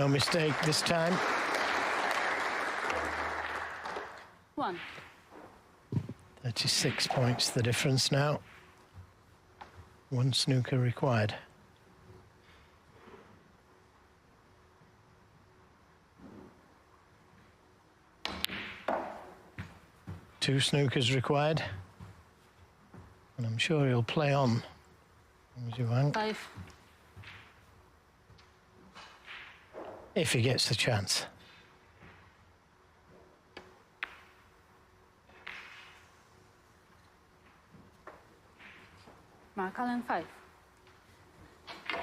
No mistake this time. 1. 36 points the difference now. 1 snooker required. Two snookers required. And I'm sure he'll play on. Guoqiang, 5. if he gets the chance. Mark Allen, 5.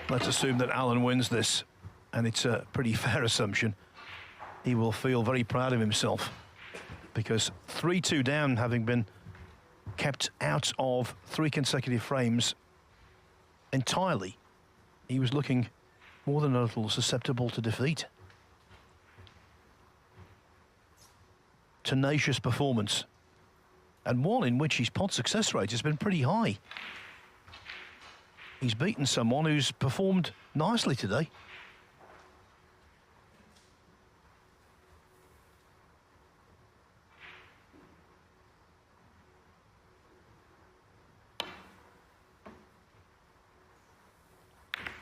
Let's assume that Allen wins this, and it's a pretty fair assumption. He will feel very proud of himself, because 3-2 down, having been kept out of 3 consecutive frames entirely, he was looking more than a little susceptible to defeat. Tenacious performance, and one in which his pot success rate has been pretty high. He's beaten someone who's performed nicely today.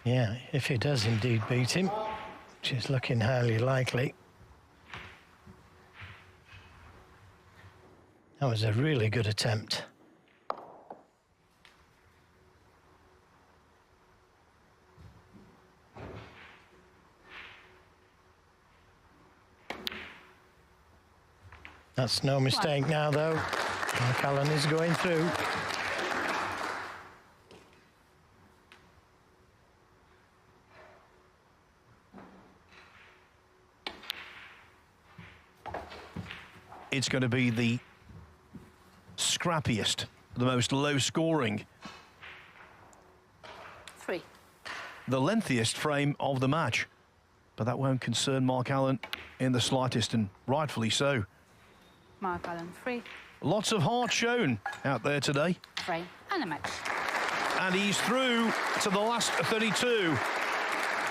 Yeah, if he does indeed beat him, which is looking highly likely. That was a really good attempt. That's no mistake now, though. Mark Allen is going through. It's going to be the scrappiest, the most low-scoring, 3. the lengthiest frame of the match. But that won't concern Mark Allen in the slightest, and rightfully so. Mark Allen, 3. Lots of heart shown out there today. Frame and a match. And he's through to the last 32.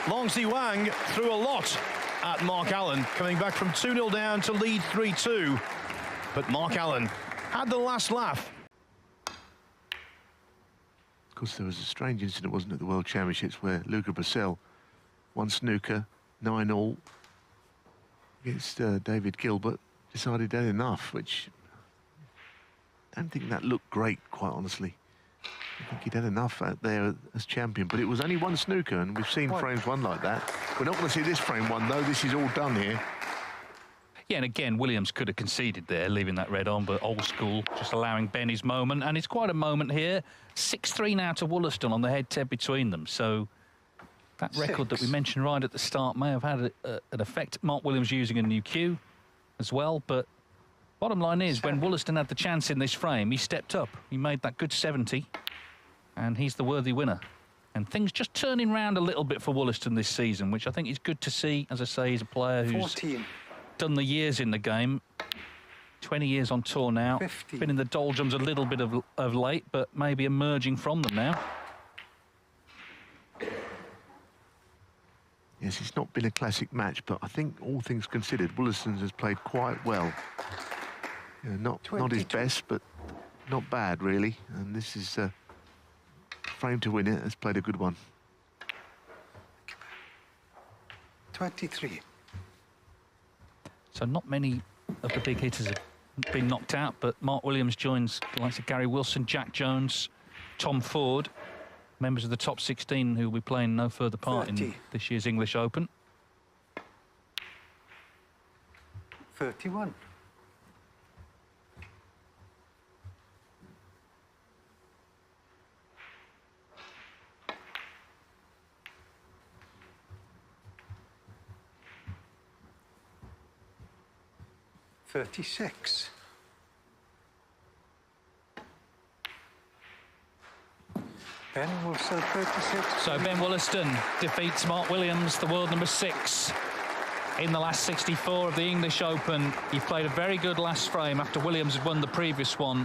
Longzi Wang threw a lot at Mark Allen, coming back from 2-0 down to lead 3-2. But Mark Allen had the last laugh. Of course, there was a strange incident, wasn't it, at the World Championships, where Luca Bracel won snooker, 9-all, against David Gilbert, decided that enough, which I don't think that looked great, quite honestly. I think he'd had enough out there as champion, but it was only 1 snooker, and we've seen frames won like that. We're not going to see this frame won, though. This is all done here. Yeah, and again, Williams could have conceded there, leaving that red on, but old school, just allowing Ben his moment. And it's quite a moment here. 6-3 now to Woollaston on the head-to-head between them. So that record that we mentioned right at the start may have had an effect. Mark Williams using a new cue as well. But bottom line is, when Woollaston had the chance in this frame, he stepped up. He made that good 70, and he's the worthy winner. And things just turning round a little bit for Woollaston this season, which I think is good to see. As I say, he's a player who's 14. Done the years in the game, 20 years on tour now. 50. Been in the doldrums a little bit of late, but maybe emerging from them now. Yes, it's not been a classic match, but I think all things considered, Woollaston has played quite well. You know, not his best, but not bad, really. And this is frame to win it, has played a good one. 23. So not many of the big hitters have been knocked out, but Mark Williams joins the likes of Gary Wilson, Jack Jones, Tom Ford, members of the top 16 who will be playing no further part 30. in this year's English Open. 31. 36. Ben Wilson, 36. So Ben Woollaston defeats Mark Williams, the world number 6, in the last 64 of the English Open. He played a very good last frame after Williams had won the previous one.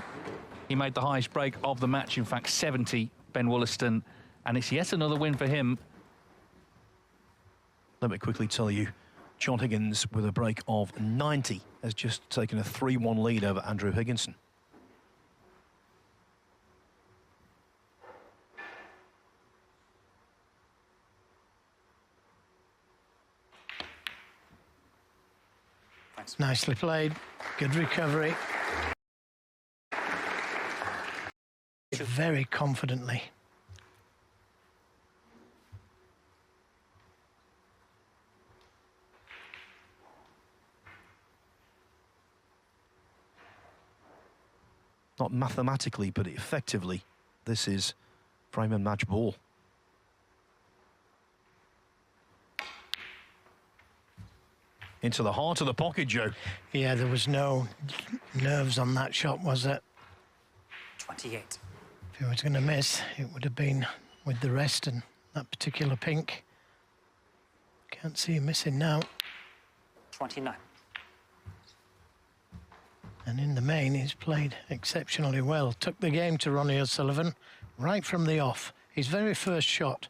He made the highest break of the match, in fact 70, Ben Woollaston, and it's yet another win for him. Let me quickly tell you, John Higgins, with a break of 90, has just taken a 3-1 lead over Andrew Higginson. Nicely played. Good recovery. Very confidently. Not mathematically, but effectively, this is frame and match ball. Into the heart of the pocket, Joe. Yeah, there was no nerves on that shot, was there? 28. If he was going to miss, it would have been with the rest and that particular pink. Can't see him missing now. 29. And in the main, he's played exceptionally well. Took the game to Ronnie O'Sullivan right from the off. His very first shot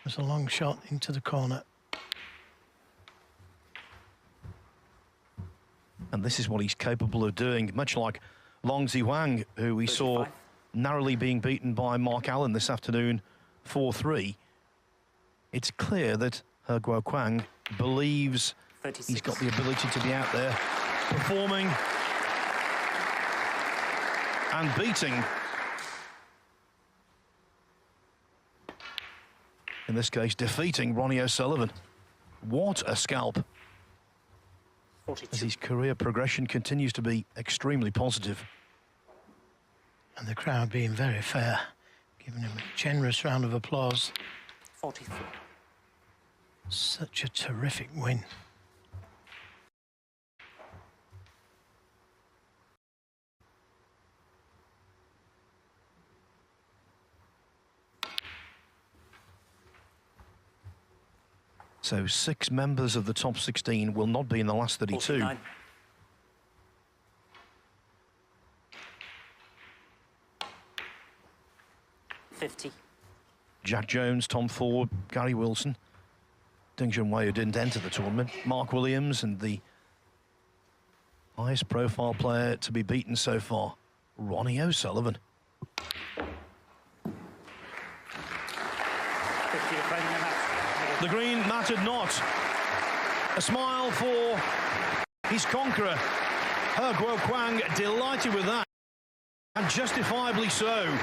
was a long shot into the corner. And this is what he's capable of doing, much like Long Ziwang, who we saw narrowly being beaten by Mark Allen this afternoon, 4-3. It's clear that Guoqiang believes 36. he's got the ability to be out there performing and beating. In this case, defeating Ronnie O'Sullivan. What a scalp. 42. As his career progression continues to be extremely positive. And the crowd being very fair, giving him a generous round of applause. 43. Such a terrific win. So 6 members of the top 16 will not be in the last 32. 49. $50. Jack Jones, Tom Ford, Gary Wilson, Ding Junhui, who didn't enter the tournament, Mark Williams, and the highest profile player to be beaten so far, Ronnie O'Sullivan. 50 to frame in the match. The green mattered not. A smile for his conqueror, Guoqiang, delighted with that, and justifiably so.